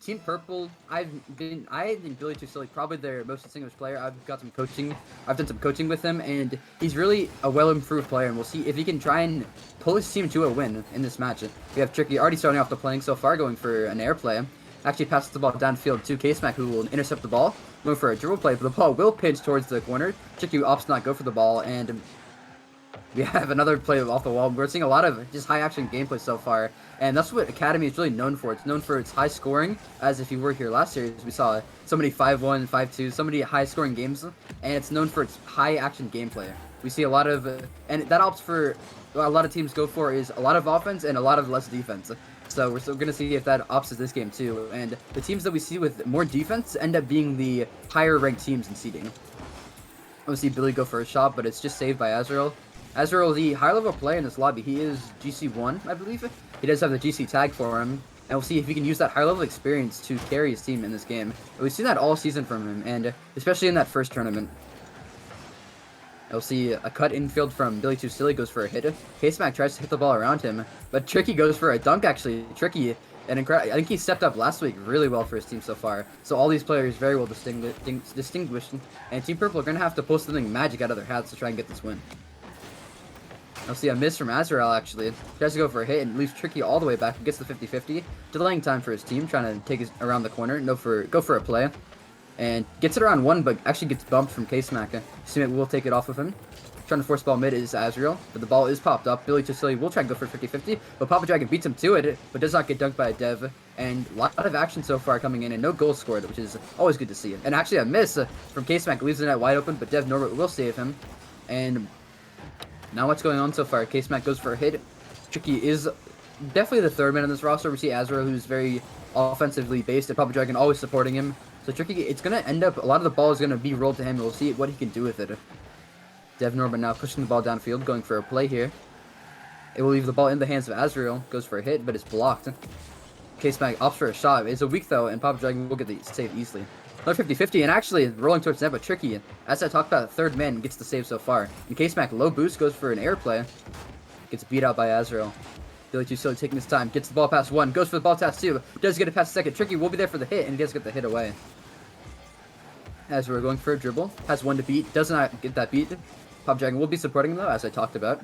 Team Purple, I think Billy Too Silly, probably their most distinguished player. I've done some coaching with him, and he's really a well-improved player, and we'll see if he can try and pull his team to a win in this match. We have Tricky already starting off the playing so far, going for an air play. Actually passes the ball downfield to K-Smack, who will intercept the ball, going for a dribble play, but the ball will pinch towards the corner. Tricky opts not go for the ball, and we have another play off the wall. We're seeing a lot of just high-action gameplay so far, and that's what Academy is really known for. It's known for its high scoring, as if you were here last series, we saw so many 5-1, 5-2, so many high-scoring games, and it's known for its high-action gameplay. We see a lot of, and that opts for, what a lot of teams go for is a lot of offense and a lot of less defense. So we're still going to see if that opts this game too, and the teams that we see with more defense end up being the higher-ranked teams in seeding. We'll see Billy go for a shot, but it's just saved by Azrael. Azrael, the high-level player in this lobby, he is GC1, I believe. He does have the GC tag for him, and we'll see if he can use that high-level experience to carry his team in this game. And we've seen that all season from him, and especially in that first tournament. We'll see a cut infield from Billy Too Silly, goes for a hit. K-Smack tries to hit the ball around him, but Tricky goes for a dunk, actually. Tricky, I think he stepped up last week really well for his team so far. So all these players very well distinguished, and Team Purple are going to have to pull something magic out of their hats to try and get this win. I'll see a miss from Azrael, actually. Tries to go for a hit and leaves Tricky all the way back and gets the 50-50. Delaying time for his team, trying to take it around the corner. Go for a play. And gets it around one, but actually gets bumped from K-Smack. Teammate will take it off of him. Trying to force ball mid is Azrael, but the ball is popped up. Billy Too Silly will try and go for 50-50, but Papa Dragon beats him to it, but does not get dunked by a Dev. And a lot of action so far coming in, and no goals scored, which is always good to see. And actually a miss from K-Smack leaves the net wide open, but Dev Norbert will save him. And now what's going on so far? K-Smack goes for a hit. Tricky is definitely the third man in this roster. We see Azrael, who's very offensively based, and Papa Dragon always supporting him. So Tricky, it's going to end up, a lot of the ball is going to be rolled to him, and we'll see what he can do with it. Dev Norbert now pushing the ball downfield, going for a play here. It will leave the ball in the hands of Azrael, goes for a hit, but it's blocked. K-Smack opts for a shot. It's a weak though, and Papa Dragon will get the save easily. Another 50-50, and actually rolling towards net, but Tricky, as I talked about, third man gets the save so far. And K-Smack low boost, goes for an air play. Gets beat out by Azrael. Billy Too Silly taking his time, gets the ball past one, goes for the ball past two, does get it past second. Tricky will be there for the hit, and he does get the hit away. Azrael going for a dribble, has one to beat, does not get that beat. Papa Dragon will be supporting him though, as I talked about.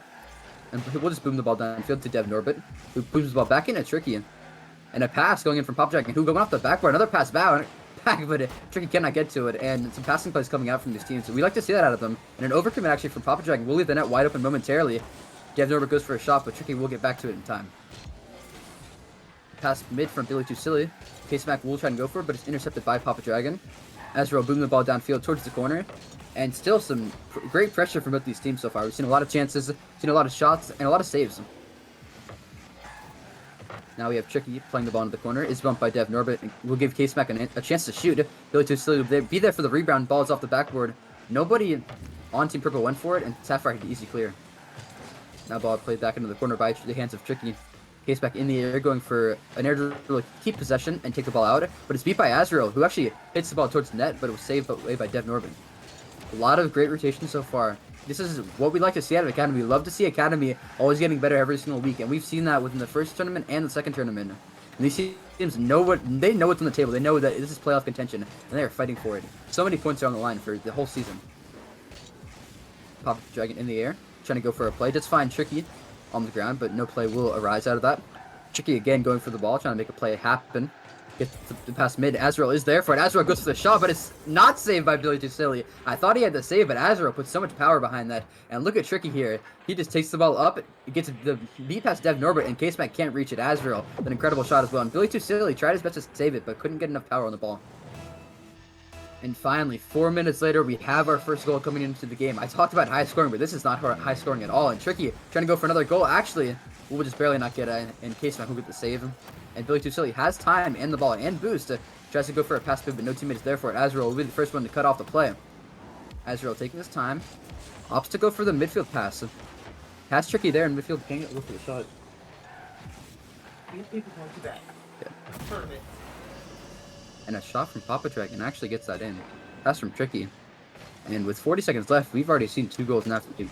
And we'll just boom the ball downfield to Dev Norbert, who booms the ball back in at Tricky. And a pass going in from Papa Dragon, who going off the backboard, another pass back, but Tricky cannot get to it, and some passing plays coming out from these teams. So we like to see that out of them. And an overcommit actually from Papa Dragon will leave the net wide open momentarily. Dev Norbert goes for a shot, but Tricky will get back to it in time. Pass mid from Billy Too Silly. K-Smack will try and go for it, but it's intercepted by Papa Dragon. Azrael boom the ball downfield towards the corner. And still some great pressure from both these teams so far. We've seen a lot of chances, seen a lot of shots, and a lot of saves. Now we have Tricky playing the ball into the corner. Is bumped by Dev Norbert. Will give K-Smack a chance to shoot. Billy Too Silly will be there for the rebound. Ball is off the backboard. Nobody on Team Purple went for it, and Sapphire had an easy clear. Now ball played back into the corner by the hands of Tricky. K-Smack in the air, going for an air dribble to keep possession and take the ball out. But it's beat by Azrael, who actually hits the ball towards the net, but it was saved away by Dev Norbert. A lot of great rotation so far. This is what we like to see out of Academy. We love to see Academy always getting better every single week, and we've seen that within the first tournament and the second tournament. And these teams know what's on the table. They know that this is playoff contention, and they are fighting for it. So many points are on the line for the whole season. Papa Dragon in the air, trying to go for a play. Just find Tricky on the ground, but no play will arise out of that. Tricky again going for the ball, trying to make a play happen. Gets the pass mid. Azrael is there for it. Azrael goes for the shot, but it's not saved by Billy Too Silly. I thought he had the save, but Azrael puts so much power behind that. And look at Tricky here. He just takes the ball up. It gets the beat past Dev Norbert, and K-Smack can't reach it. Azrael, an incredible shot as well. And Billy Too Silly tried his best to save it, but couldn't get enough power on the ball. And finally, 4 minutes later, we have our first goal coming into the game. I talked about high scoring, but this is not high scoring at all. And Tricky trying to go for another goal. Actually, we'll just barely not get it. And K-Smack will get the save. And Billy Too Silly has time and the ball and boost. Tries to go for a pass move, but no teammate is there for it. Azrael will be the first one to cut off the play. Azrael taking his time. Opts to go for the midfield pass. Has Tricky there in midfield. Can't look for the shot. Yeah. And a shot from Papa Dragon actually gets that in. Pass from Tricky. And with 40 seconds left, we've already seen 2 goals in that game.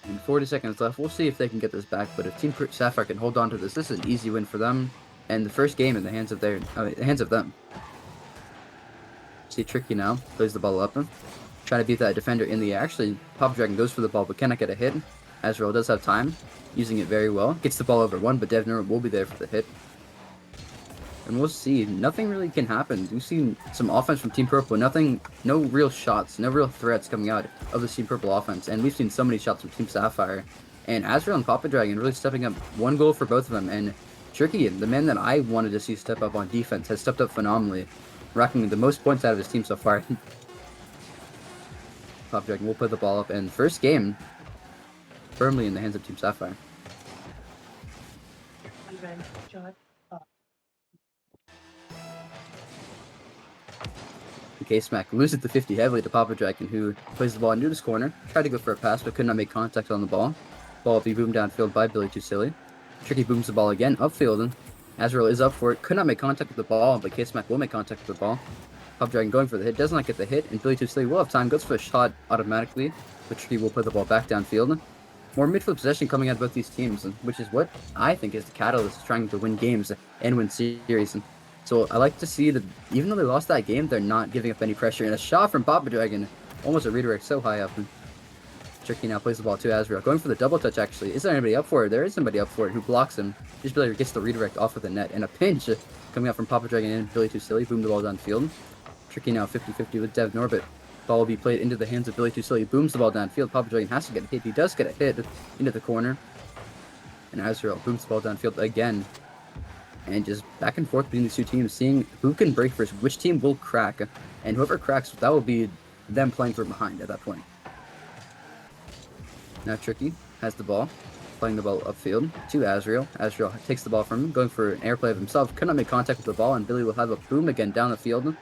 And 40 seconds left. We'll see if they can get this back, but if Team Sapphire can hold on to this is an easy win for them. And the first game in the hands of them. See Tricky now, plays the ball up. Trying to beat that defender in the air. Actually, Papa Dragon goes for the ball, but cannot get a hit. Azrael does have time, using it very well. Gets the ball over one, but DevNor will be there for the hit. And we'll see. Nothing really can happen. We've seen some offense from Team Purple. No real shots, no real threats coming out of the Team Purple offense. And we've seen so many shots from Team Sapphire. And Azrael and Papa Dragon really stepping up. One goal for both of them. And Tricky, the man that I wanted to see step up on defense, has stepped up phenomenally, racking the most points out of his team so far. Papa Dragon will put the ball up. And first game, firmly in the hands of Team Sapphire. K-Smack loses the 50 heavily to Papa Dragon, who plays the ball into his corner. Tried to go for a pass, but could not make contact on the ball. Ball will be boomed downfield by Billy Too Silly. Tricky booms the ball again, upfield. Azrael is up for it. Could not make contact with the ball, but K-Smack will make contact with the ball. Papa Dragon going for the hit. Does not get the hit, and Billy Too Silly will have time. Goes for a shot automatically, but Tricky will put the ball back downfield. More midfield possession coming out of both these teams, which is what I think is the catalyst trying to win games and win series. So I like to see that even though they lost that game, they're not giving up any pressure. And a shot from Papa Dragon, almost a redirect so high up. Tricky now plays the ball to Azrael, going for the double touch actually. Is there anybody up for it? There is somebody up for it who blocks him. Just barely gets the redirect off of the net. And a pinch coming out from Papa Dragon and Billy Too Silly. Boom the ball downfield. Tricky now 50-50 with DevNor, but ball will be played into the hands of Billy Too Silly. Booms the ball downfield. Papa Dragon has to get a hit. He does get a hit into the corner. And Azrael booms the ball downfield again. And just back and forth between these two teams, seeing who can break first, which team will crack. And whoever cracks, that will be them playing from behind at that point. Now Tricky has the ball, playing the ball upfield to Azrael. Azrael takes the ball from him, going for an airplay of himself. Could not make contact with the ball, and Billy will have a boom again down the field.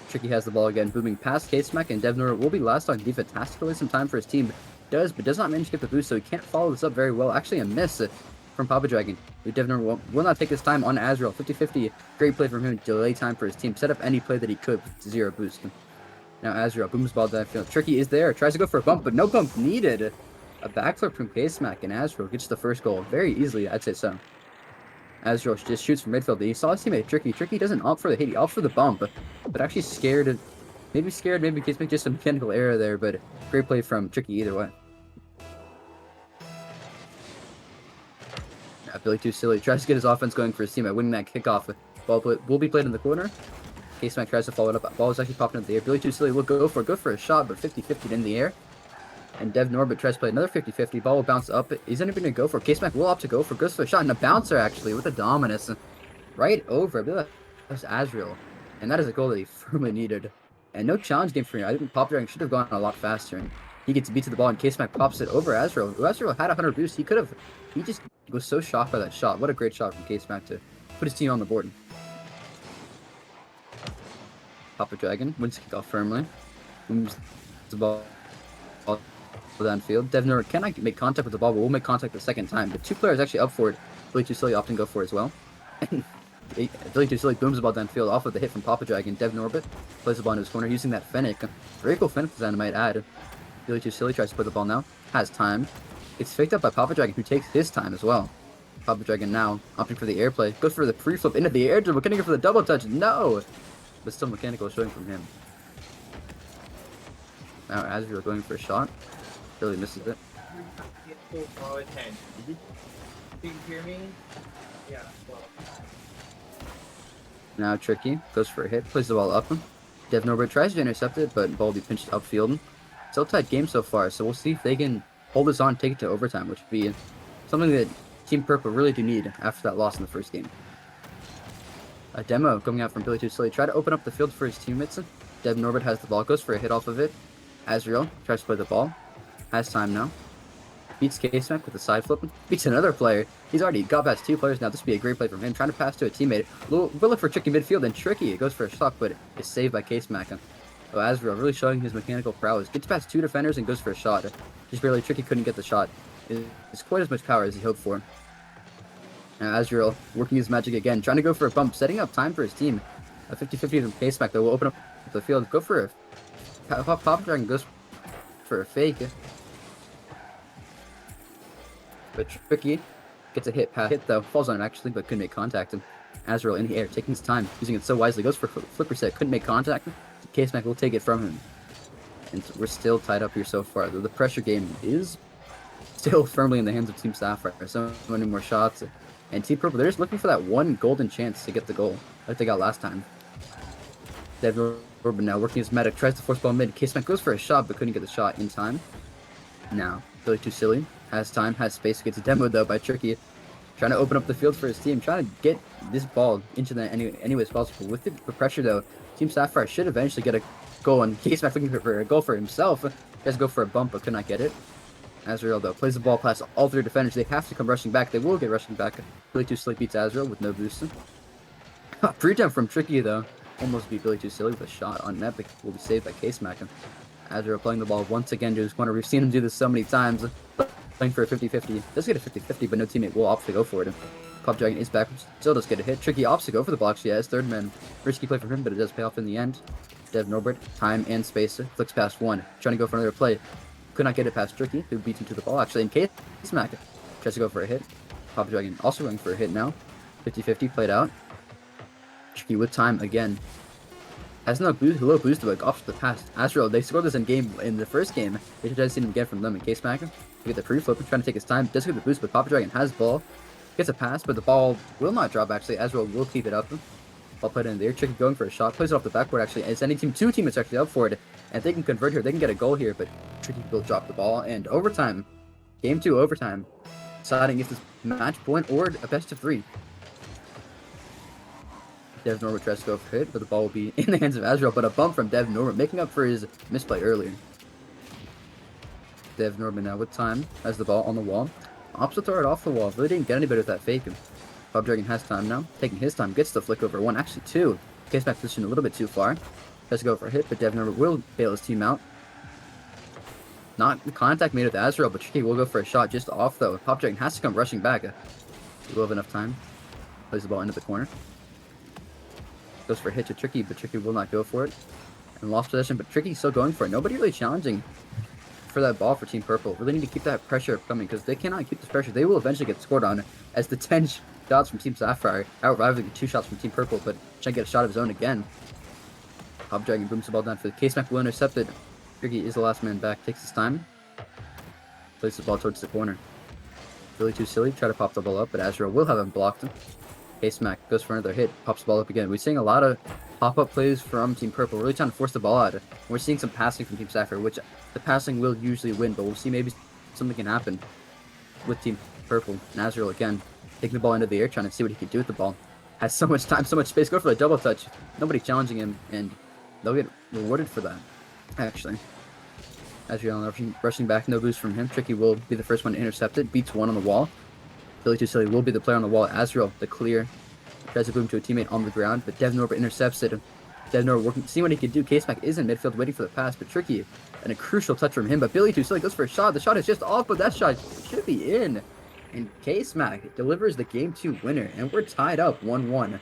Tricky has the ball again, booming past K-Smack, and DevNor will be last on defense. Has to play some time for his team. But does not manage to get the boost, so he can't follow this up very well. Actually, a miss from Papa Dragon. DevNor will not take his time on Azrael. 50-50. Great play from him. Delay time for his team. Set up any play that he could with zero boost. Now Azrael booms ball downfield. Tricky is there. Tries to go for a bump, but no bump needed. A backflip from K-Smack, and Azrael gets the first goal. Very easily, I'd say so. Azrael just shoots from midfield. He saw his teammate Tricky. Tricky doesn't opt for the hit. He opts for the bump, but actually scared. Maybe K-Smack just a mechanical error there, but great play from Tricky either way. Billy Too Silly tries to get his offense going for his team by winning that kickoff. Ball will be played in the corner. K-Smack tries to follow it up. Ball is actually popping into the air. Billy Too Silly will go for a shot, but 50-50 in the air. And DevNor tries to play another 50-50. Ball will bounce up. Is anybody going to go for it? K-Smack will opt to go for it. Goes for a shot, and a bouncer actually with a dominance. Right over. I believe that was Azrael. And that is a goal that he firmly needed. And no challenge game for him. I think Papa Dragon should have gone a lot faster. And he gets beat to the ball, and K-Smack pops it over Azrael. Azrael had 100 boost. He just was so shocked by that shot. What a great shot from K-Smack to put his team on the board. Papa Dragon wins the kickoff firmly. Moves the ball downfield. DevNor cannot make contact with the ball, but will make contact the second time. But two players actually up for it. Billy Too Silly often go for it as well. Billy Too Silly booms the ball downfield off of the hit from Papa Dragon. DevNor plays the ball in his corner using that Fennec. Very cool Fennec design, I might add. Billy Too Silly tries to play the ball now. Has time. It's faked up by Papa Dragon, who takes his time as well. Papa Dragon now opting for the airplay. Goes for the pre-flip into the air dribble. Can he go for the double touch? No! But still mechanical showing from him. Now Azrael going for a shot. Really misses it. Can you hear me? Yeah. Well. Now Tricky goes for a hit. Plays the ball up. DevNor tries to intercept it, but ball will be pinched upfield. Still tight game so far, so we'll see if they can hold this on, take it to overtime, which would be something that Team Purple really do need after that loss in the first game. A demo coming out from Billy Too Silly. Try to open up the field for his teammates. DevNor has the ball, goes for a hit off of it. Azrael tries to play the ball. Has time now. Beats K-Smack with a side flip. Beats another player. He's already got past two players now. This would be a great play from him. Trying to pass to a teammate. We'll look for Tricky midfield, and Tricky goes for a shot, but is saved by K-Smack. So Azrael really showing his mechanical prowess. Gets past two defenders and goes for a shot. Just barely. Tricky couldn't get the shot. It's quite as much power as he hoped for. Now Azrael working his magic again. Trying to go for a bump. Setting up time for his team. A 50-50 from K-Smack though will open up the field. Go for a Papa Dragon goes for a fake. but Tricky gets a hit though, falls on him actually, but couldn't make contact. And Azrael in the air, taking his time, using it so wisely, goes for flip reset, couldn't make contact. K-Smack will take it from him. And we're still tied up here so far. The pressure game is still firmly in the hands of Team Sapphire. So many more shots. And Team Purple, they're just looking for that one golden chance to get the goal, like they got last time. Dev Orban now working his medic, tries to force ball mid. K-Smack goes for a shot, but couldn't get the shot in time. Now, Billy Too Silly has time, has space, gets demoed though by Tricky. Trying to open up the field for his team, trying to get this ball into the any way as possible. With the pressure though, Team Sapphire should eventually get a goal, and K-Smack looking for a goal for himself. Tries to go for a bump, but could not get it. Azrael though plays the ball past all three defenders. They have to come rushing back. They will get rushing back. Billy Too Silly beats Azrael with no boost. Pre-jump from Tricky though. Almost beat Billy Too Silly with a shot on net, but will be saved by K-Smack. Azrael playing the ball once again to his corner. We've seen him do this so many times. Playing for a 50-50. Does get a 50-50, but no teammate will opt to go for it. Pop Dragon is back. Still does get a hit. Tricky opts to go for the block. She has third man. Risky play from him, but it does pay off in the end. Dev Norbert, time and space. Flicks past one. Trying to go for another play. Could not get it past Tricky, who beats him to the ball actually. In case Smack tries to go for a hit. Pop Dragon also going for a hit now. 50-50 played out. Tricky with time again. Has no boost, low boost, but off to the pass. Azrael, they scored this in the first game. They should have seen him get from them in K-Smack. To get the pre-flip, trying to take his time. Does get the boost, but Papa Dragon has ball. Gets a pass, but the ball will not drop actually. Azrael will keep it up. Ball put in there. Tricky going for a shot. Plays it off the backboard actually. It's any team, two teammates actually up for it. And if they can convert here, they can get a goal here, but Tricky will drop the ball. And overtime. Game 2 overtime. Deciding if this match point or a best of 3. Dev Norbert tries to go for a hit, but the ball will be in the hands of Azrael. But a bump from Dev Norbert, making up for his misplay earlier. Dev Norbert now with time, has the ball on the wall. Opts to throw it off the wall. Really didn't get any better with that fake. Bob Dragon has time now, taking his time, gets the flick over one, actually two. Case back position a little bit too far. Tries to go for a hit, but Dev Norbert will bail his team out. Not contact made with Azrael, but Tricky will go for a shot just off though. Pop Dragon has to come rushing back. He will have enough time. Plays the ball into the corner. Goes for a hit to Tricky, but Tricky will not go for it. And lost possession, but Tricky's still going for it. Nobody really challenging for that ball for Team Purple. Really need to keep that pressure coming because they cannot keep this pressure. They will eventually get scored on as the 10 shots from Team Sapphire out-rivaling the 2 shots from Team Purple, but trying to get a shot of his own again. Pop Dragon booms the ball down for the K-Smack will intercept it. Tricky is the last man back, takes his time. Plays the ball towards the corner. Really too silly, try to pop the ball up, but Azrael will have him blocked. K-Smack goes for another hit, pops the ball up again. We're seeing a lot of pop-up plays from Team Purple, really trying to force the ball out. We're seeing some passing from Team Sapphire, which the passing will usually win, but we'll see maybe something can happen with Team Purple. And Azrael again, taking the ball into the air, trying to see what he can do with the ball. Has so much time, so much space, go for the double touch. Nobody challenging him, and they'll get rewarded for that, actually. Azrael rushing back, no boost from him. Tricky will be the first one to intercept it, beats one on the wall. Billy Too Silly will be the player on the wall. Azrael, the clear. Tries to boom to a teammate on the ground, but Dev Norbert intercepts it. Dev Norbert working, seeing what he can do. K-Smack is in midfield waiting for the pass, but Tricky, and a crucial touch from him. But Billy Too Silly goes for a shot. The shot is just off, but that shot should be in. And K-Smack delivers the Game 2 winner, and we're tied up 1-1.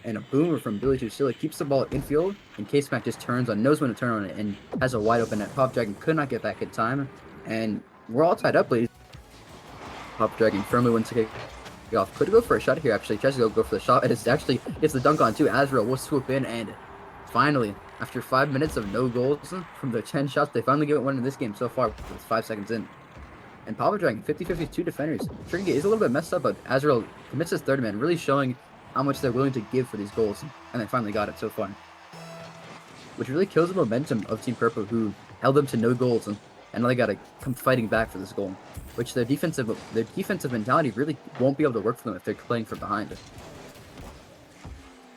And a boomer from Billy Too Silly keeps the ball infield, and K-Smack just turns on, knows when to turn on it, and has a wide open net. Pop Dragon could not get back in time, and we're all tied up, ladies. Pop Dragon firmly wins the kick off. Could go for a shot here, actually. Tries to go for the shot, and it's actually gets the dunk on too. Azrael will swoop in, and finally, after 5 minutes of no goals from the 10 shots, they finally get one in this game so far with 5 seconds in. And Papa Dragon, 50-50, 2 defenders. Tricky is a little bit messed up, but Azrael commits his third man, really showing how much they're willing to give for these goals, and they finally got it so far. Which really kills the momentum of Team Purple, who held them to no goals, and now they gotta come fighting back for this goal. Which their defensive mentality really won't be able to work for them if they're playing from behind.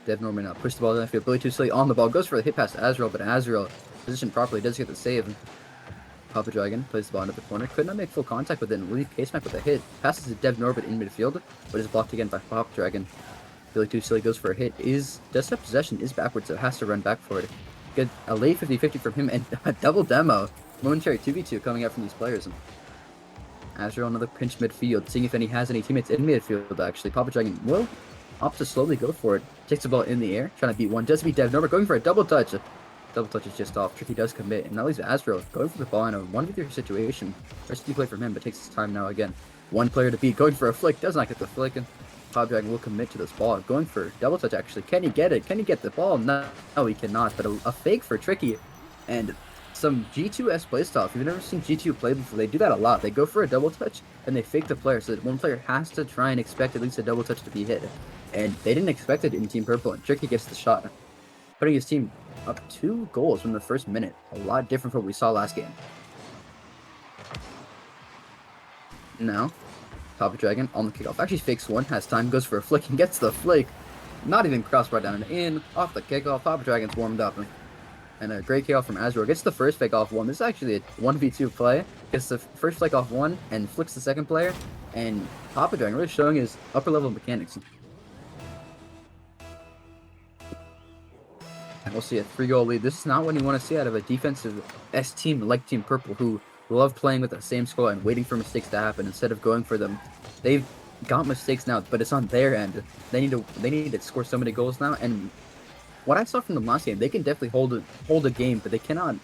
Dev Norman now pushed the ball down the field. Billy Too Silly on the ball, goes for the hit pass to Azrael, but Azrael, positioned properly, does get the save. Papa Dragon plays the ball into the corner, could not make full contact with it, and leave K-Smack with a hit. Passes to Dev Norbert in midfield, but is blocked again by Papa Dragon. Billy Too Silly goes for a hit, does have possession, is backwards, so has to run back for it. Get a late 50-50 from him, and a double demo. Momentary 2v2 coming out from these players. Azrael another pinch midfield, seeing if he has any teammates in midfield, actually. Papa Dragon will opt to slowly go for it. Takes the ball in the air, trying to beat one. Does beat Dev Norbert, going for a double touch. Double touch is just off. Tricky does commit, and that leaves Azrael going for the ball in a 1v3 situation. Risky play from him, but takes his time now again. One player to beat, going for a flick, does not get the flick, and Pop Dragon will commit to this ball. Going for double touch actually. Can he get it? Can he get the ball? No, he cannot, but a fake for Tricky. And some G2S playstyle. If you've never seen G2 play before, they do that a lot. They go for a double touch, and they fake the player, so that one player has to try and expect at least a double touch to be hit. And they didn't expect it in Team Purple, and Tricky gets the shot, putting his team up 2 goals from the first minute. A lot different from what we saw last game. Now, Papa Dragon on the kickoff. Actually fakes one, has time, goes for a flick, and gets the flick. Not even crossbar down and in. Off the kickoff, Papa Dragon's warmed up. And a great kickoff from Azrael. Gets the first fake off one. This is actually a 1v2 play. Gets the first flick off one, and flicks the second player. And Papa Dragon really showing his upper level mechanics. And we'll see a 3-goal lead. This is not what you want to see out of a defensive S team like Team Purple, who love playing with the same score and waiting for mistakes to happen instead of going for them. They've got mistakes now, but it's on their end. They need to score so many goals now. And what I saw from them last game, they can definitely hold a game, but they cannot.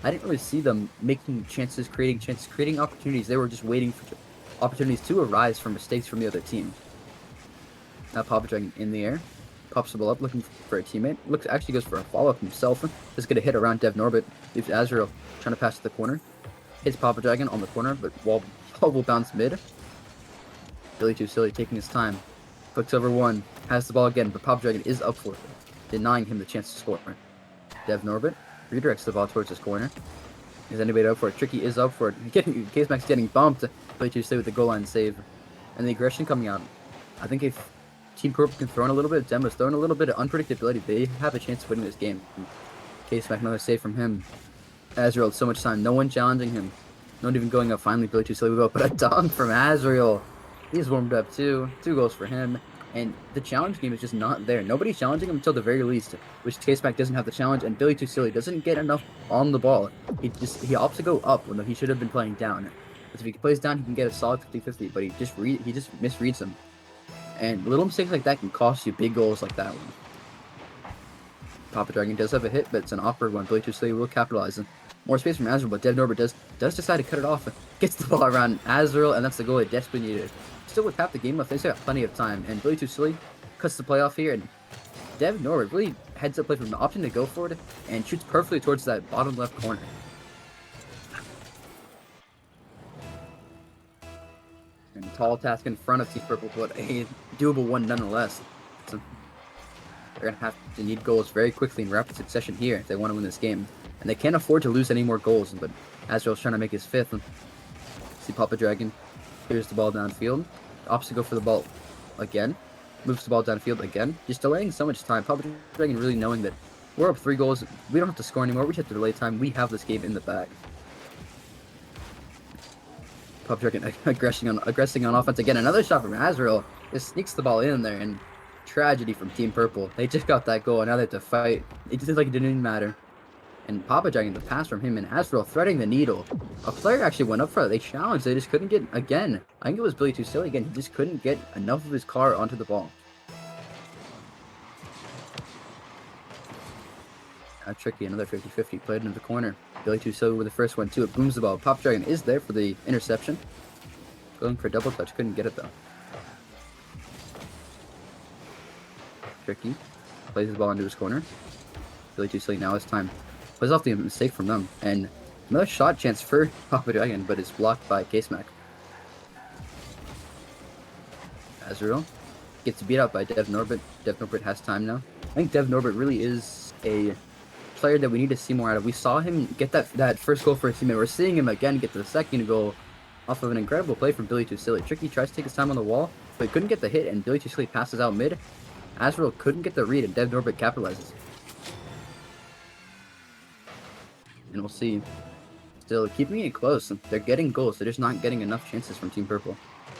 I didn't really see them making chances, creating opportunities. They were just waiting for opportunities to arise from mistakes from the other team. Now Papa Dragon in the air. Pops the ball up, looking for a teammate. Actually goes for a follow-up himself. Just get a hit around Dev Norbit. Leaves Azrael trying to pass to the corner. Hits Papa Dragon on the corner, but ball will bounce mid. Billy Too Silly taking his time. Flicks over one. Has the ball again, but Papa Dragon is up for it, denying him the chance to score. Dev Norbit redirects the ball towards his corner. Is anybody up for it? Tricky is up for it. Case Max getting bumped. Billy Too Silly with the goal line save. And the aggression coming out. I think if Team Purple can throw in a little bit of demos, throw in a little bit of unpredictability, they have a chance of winning this game. Case Mac, another save from him. Azrael, so much time, no one challenging him. Not even going up, finally Billy Too Silly will go, but a dunk from Azrael. He's warmed up too. 2 goals for him. And the challenge game is just not there. Nobody's challenging him until the very least, which Case Mac doesn't have the challenge, and Billy Too Silly doesn't get enough on the ball. He opts to go up when he should have been playing down. Because if he plays down, he can get a solid 50-50, but he just misreads him. And little mistakes like that can cost you big goals like that one. Papa Dragon does have a hit, but it's an awkward one. Billy Too Silly will capitalize. More space from Azrael, but Dev Norbert does decide to cut it off. Gets the ball around Azrael, and that's the goal they desperately needed. Still with half the game left, they still got plenty of time. And Billy Too Silly cuts the play off here, and Dev Norbert really heads up play from the option to go for it, and shoots perfectly towards that bottom left corner. And tall task in front of Team Purple, but a doable one nonetheless. So they're going to have to need goals very quickly in rapid succession here if they want to win this game. And they can't afford to lose any more goals, but Azrael's trying to make his 5th. See Papa Dragon clears the ball downfield. Opts to go for the ball again. Moves the ball downfield again. Just delaying so much time. Papa Dragon really knowing that we're up 3 goals. We don't have to score anymore. We just have to delay time. We have this game in the bag. Papa Dragon aggressing on offense again. Another shot from Azrael. Just sneaks the ball in there, and tragedy from Team Purple. They just got that goal, and now they have to fight. It just like it didn't even matter. And Papa Dragon, the pass from him, and Azrael threading the needle. A player actually went up for it. They challenged. They just couldn't get, again, I think it was Billy Too Silly again. He just couldn't get enough of his car onto the ball. Now Tricky, another 50-50, played into the corner. Billy Too Silly with the first one, too. It booms the ball. Papa Dragon is there for the interception. Going for a double touch. Couldn't get it, though. Tricky plays the ball into his corner. Billy Too Silly now has time. Plays off the mistake from them. And another shot chance for Papa Dragon, but it's blocked by Case Mac. Azrael gets beat out by Dev Norbit. Dev Norbit has time now. I think Dev Norbit really is a player that we need to see more out of. We saw him get that first goal for his teammate. We're seeing him again get the second goal off of an incredible play from Billy Too Silly. Tricky tries to take his time on the wall, but couldn't get the hit, and Billy Too Silly passes out mid. Azrael couldn't get the read, and Dev Norbit capitalizes. And we'll see. Still keeping it close. They're getting goals. They're just not getting enough chances from Team Purple.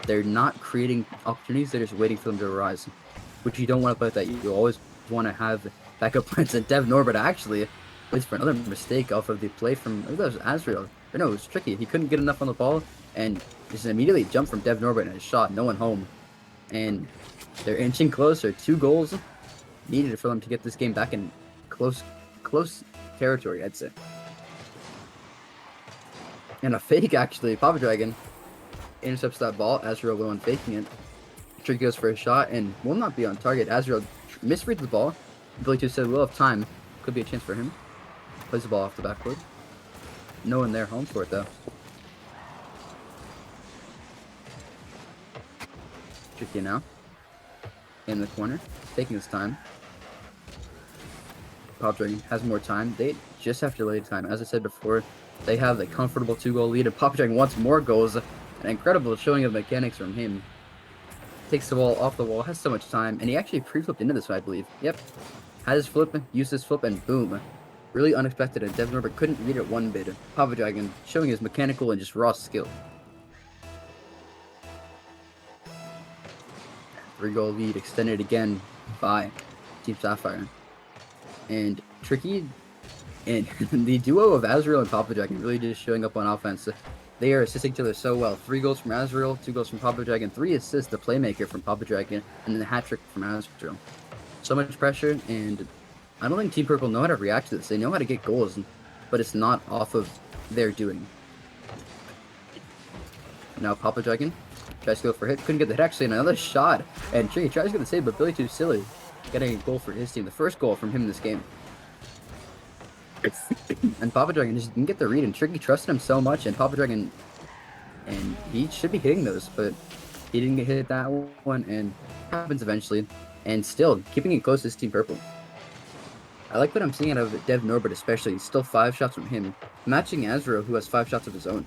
They're not creating opportunities. They're just waiting for them to arise, which you don't want to play with that. You always want to have backup plans. And Dev Norbit actually plays for another mistake off of the play from, I think that was Azrael. Or no, it was Tricky. He couldn't get enough on the ball, and just immediately jumped from Dev Norbit and a shot. No one home. And they're inching closer. 2 goals needed for them to get this game back in close territory, I'd say. And a fake, actually. Papa Dragon intercepts that ball. Azrael will on faking it. Tricky goes for a shot and will not be on target. Azrael misreads the ball. Billy 2 said, will have time. Could be a chance for him. Plays the ball off the backboard. No one there home for it, though. Tricky now. In the corner. Taking his time. Pop Dragon has more time. They just have to delay time. As I said before, they have a comfortable 2-goal lead. And Pop Dragon wants more goals. An incredible showing of mechanics from him. Takes the ball off the wall. Has so much time. And he actually pre-flipped into this one, I believe. Yep. Had his flip. Used his flip. And boom. Really unexpected. And Dev Norbert couldn't read it one bit. Papa Dragon showing his mechanical and just raw skill. 3-goal lead extended again by Team Sapphire. And Tricky and the duo of Azrael and Papa Dragon really just showing up on offense. They are assisting each other so well. 3 goals from Azrael, 2 goals from Papa Dragon, 3 assists, the playmaker from Papa Dragon, and then the hat trick from Azrael. So much pressure, and I don't think Team Purple know how to react to this. They know how to get goals, but it's not off of their doing. Now Papa Dragon tries to go for a hit, couldn't get the hit actually, and another shot. And Tricky tries to get the save, but Billy too silly. Getting a goal for his team, the first goal from him in this game. And Papa Dragon just didn't get the read, and Tricky trusted him so much, and Papa Dragon, and he should be hitting those, but he didn't get hit that one, and happens eventually. And still, keeping it close is Team Purple. I like what I'm seeing out of Dev Norbert especially. Still 5 shots from him, matching Azrael, who has 5 shots of his own.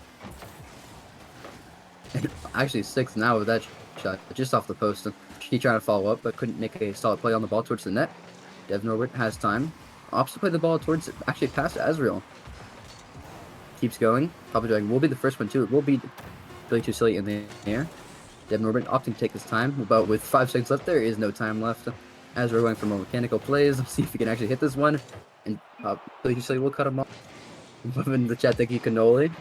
And actually 6 now with that shot, just off the post. He tried to follow up, but couldn't make a solid play on the ball towards the net. Dev Norbert has time. Opts to play the ball towards, actually past Azrael. Keeps going. Papa Dragon will be the first one too. It will be Billy too silly in the air. Dev Norbert opting to take his time, but with 5 seconds left, there is no time left. Azrael going for more mechanical plays. Let's see if he can actually hit this one. And Billy too silly will cut him off. In the chat, thank you, Cannoli.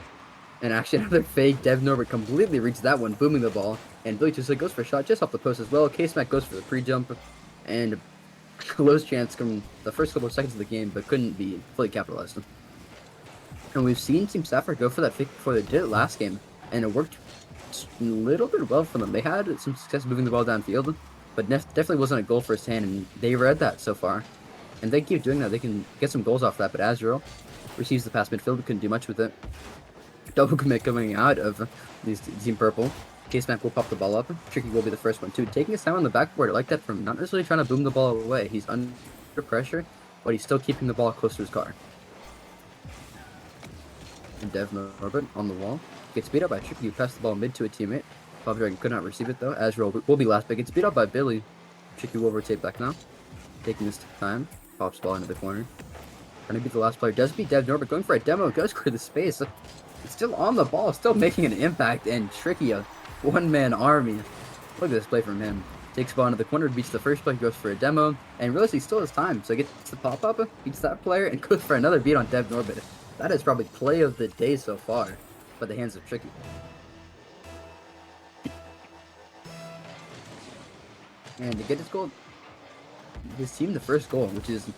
And actually another fake. Dev Norbert completely reads that one, booming the ball. And Billy Tuesday goes for a shot just off the post as well. K-Smack goes for the pre-jump. And close chance from the first couple of seconds of the game, but couldn't be fully capitalized. And we've seen Team Sapphire go for that fake before. They did it last game, and it worked a little bit well for them. They had some success moving the ball downfield, but definitely wasn't a goal first hand, and they read that so far. And they keep doing that. They can get some goals off that, but Azrael receives the pass midfield, couldn't do much with it. Double commit coming out of these Team Purple. K-Smack will pop the ball up. Tricky will be the first one too. Taking his time on the backboard. I like that from not necessarily trying to boom the ball away. He's under pressure, but he's still keeping the ball close to his car. And Dev Norbert on the wall. Gets beat up by Tricky, who passed the ball mid to a teammate. Papa Dragon could not receive it though. Azrael will be last, but gets beat up by Billy. Tricky will rotate back now. Taking his time. Pops the ball into the corner. Trying to beat the last player. Does beat Dev Norbert. Going for a demo. Goes for the space. It's still on the ball. Still making an impact. And Tricky, a one-man army. Look at this play from him. Takes ball into the corner, beats the first player, goes for a demo, and realizes he still has time. So he gets the pop-up, beats that player, and goes for another beat on Dev Norbert. That is probably play of the day so far, by the hands of Tricky. And to get this goal, his team the first goal, which is,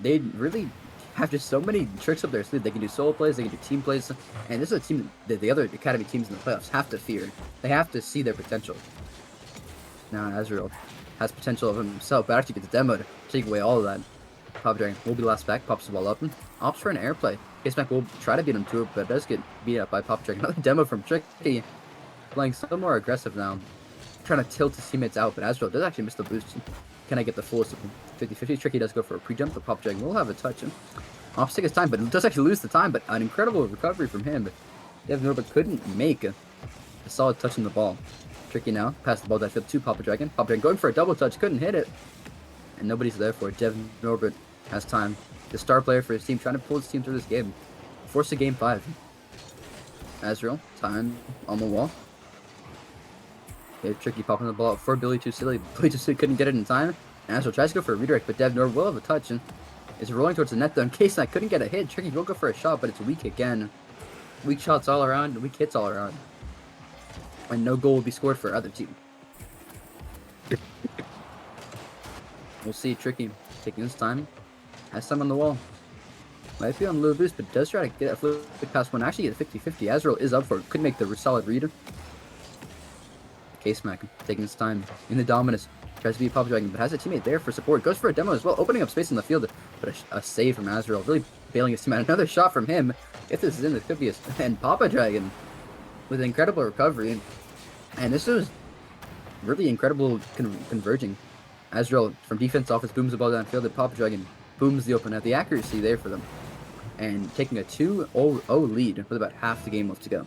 they really have just so many tricks up their sleeve. They can do solo plays, they can do team plays, and this is a team that the other academy teams in the playoffs have to fear. They have to see their potential. Now Azrael has potential of himself, but actually gets a demo to take away all of that. Papa Dragon will be last back, pops the ball up, opts for an airplay. K-Smack will try to beat him to it, but does get beat up by Papa Dragon. Another demo from Tricky, playing so more aggressive now, trying to tilt his teammates out, but Azrael does actually miss the boost. Can I get the fullest of 50-50? Tricky does go for a pre-jump, but Papa Dragon will have a touch. Off takes his time, but does actually lose the time, but an incredible recovery from him. Dev Norbert couldn't make a solid touch on the ball. Tricky now, pass the ball downfield to Papa Dragon. Papa Dragon going for a double touch, couldn't hit it. And nobody's there for it. Dev Norbert has time. The star player for his team, trying to pull his team through this game. Force to game 5. Azrael, time on the wall. Okay, Tricky popping the ball up for Billy too silly. Billy too silly couldn't get it in time. And Azrael tries to go for a redirect, but Dev Norbert will have a touch and is rolling towards the net though. In case I couldn't get a hit, Tricky will go for a shot, but it's weak again. Weak shots all around, weak hits all around. And no goal will be scored for either team. We'll see Tricky taking his time. Has time on the wall. Might be on a little boost, but does try to get a flip pass one. Actually, get a 50-50. Azrael is up for it. Could make the solid read. K-Smack taking his time in the dominance. Tries to beat Papa Dragon, but has a teammate there for support. Goes for a demo as well, opening up space in the field. But a save from Azrael, really bailing his teammate. Another shot from him. If this is in, this could be a... And Papa Dragon with an incredible recovery. And this was really incredible converging. Azrael from defense office booms the ball downfield, and Papa Dragon booms the open net. The accuracy there for them. And taking a 2-0 lead with about half the game left to go.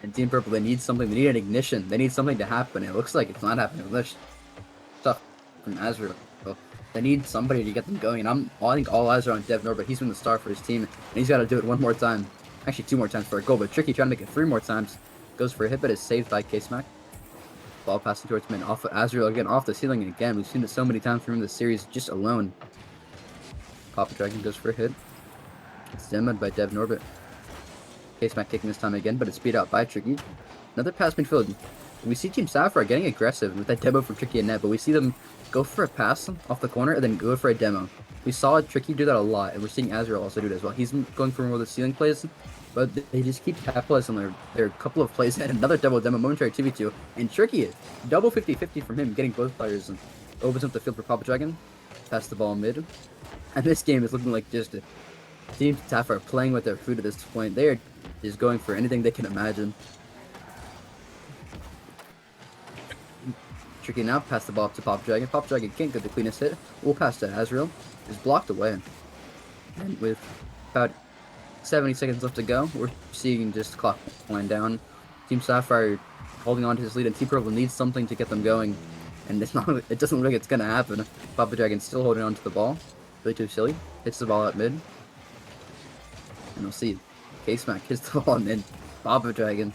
And Team Purple, they need something. They need an ignition. They need something to happen. It looks like it's not happening. There's stuff from Azrael. They need somebody to get them going. And I think all eyes are on Dev Norbert. He's been the star for his team. And he's got to do it one more time. Actually, 2 more times for a goal. But Tricky trying to make it 3 more times. Goes for a hit, but is saved by K-Smack. Ball passing towards mid. Off of Azrael again, off the ceiling again. We've seen it so many times from this series just alone. Papa Dragon goes for a hit. It's demoed by Dev Norbert. K-Smack taking this time again, but it's speed out by Tricky. Another pass midfield. We see Team Sapphire getting aggressive with that demo from Tricky and net, but we see them go for a pass off the corner and then go for a demo. We saw Tricky do that a lot, and we're seeing Azrael also do it as well. He's going for more of the ceiling plays, but they just keep capitalizing on their couple of plays. And another double demo, momentary 2v2, and Tricky, double 50-50 from him, getting both players, and opens up the field for Papa Dragon. Pass the ball mid. And this game is looking like just a Team Sapphire playing with their food at this point. They are just going for anything they can imagine. Tricky now, pass the ball up to Papa Dragon. Papa Dragon can't get the cleanest hit. We'll pass to Azrael. Is blocked away. And with about 70 seconds left to go, we're seeing just clock wind down. Team Sapphire holding on to his lead, and Team Purple needs something to get them going. And it's not. It doesn't look like it's gonna happen. Papa Dragon's still holding on to the ball. Really too silly. Hits the ball out mid. And we'll see. K-Smack hits the ball, and then Papa Dragon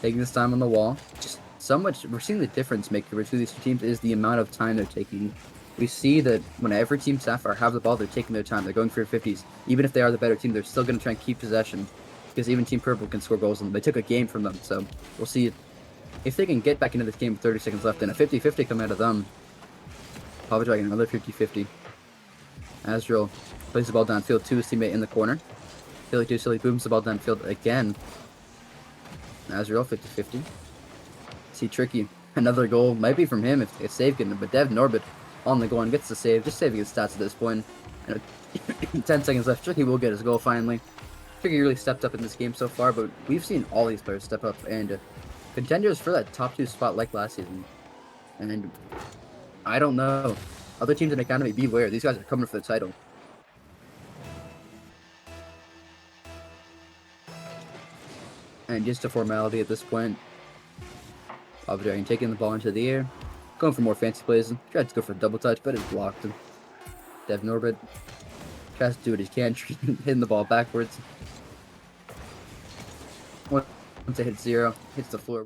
taking this time on the wall. Just so much. We're seeing the difference maker between these two teams is the amount of time they're taking. We see that whenever Team Sapphire have the ball, they're taking their time. They're going for 50s. Even if they are the better team, they're still going to try and keep possession. Because even Team Purple can score goals, and they took a game from them. So we'll see if they can get back into this game with 30 seconds left, and a 50-50 come out of them. Papa Dragon, another 50-50. Azrael plays the ball downfield to his teammate in the corner. Silly too silly, booms the ball downfield again. Azrael, 50-50. See Tricky, another goal, might be from him if it's save getting it, but Dev Norbert on the goal and gets the save, just saving his stats at this point. And 10 seconds left, Tricky will get his goal finally. Tricky really stepped up in this game so far, but we've seen all these players step up and contenders for that top 2 spot like last season. And I don't know, other teams in the academy, beware, these guys are coming for the title. And just a formality at this point. Papa Dragon taking the ball into the air. Going for more fancy plays. Tried to go for a double touch, but it's blocked. Dev Norbert tries to do what he can, hitting the ball backwards. Once it hits 0, hits the floor.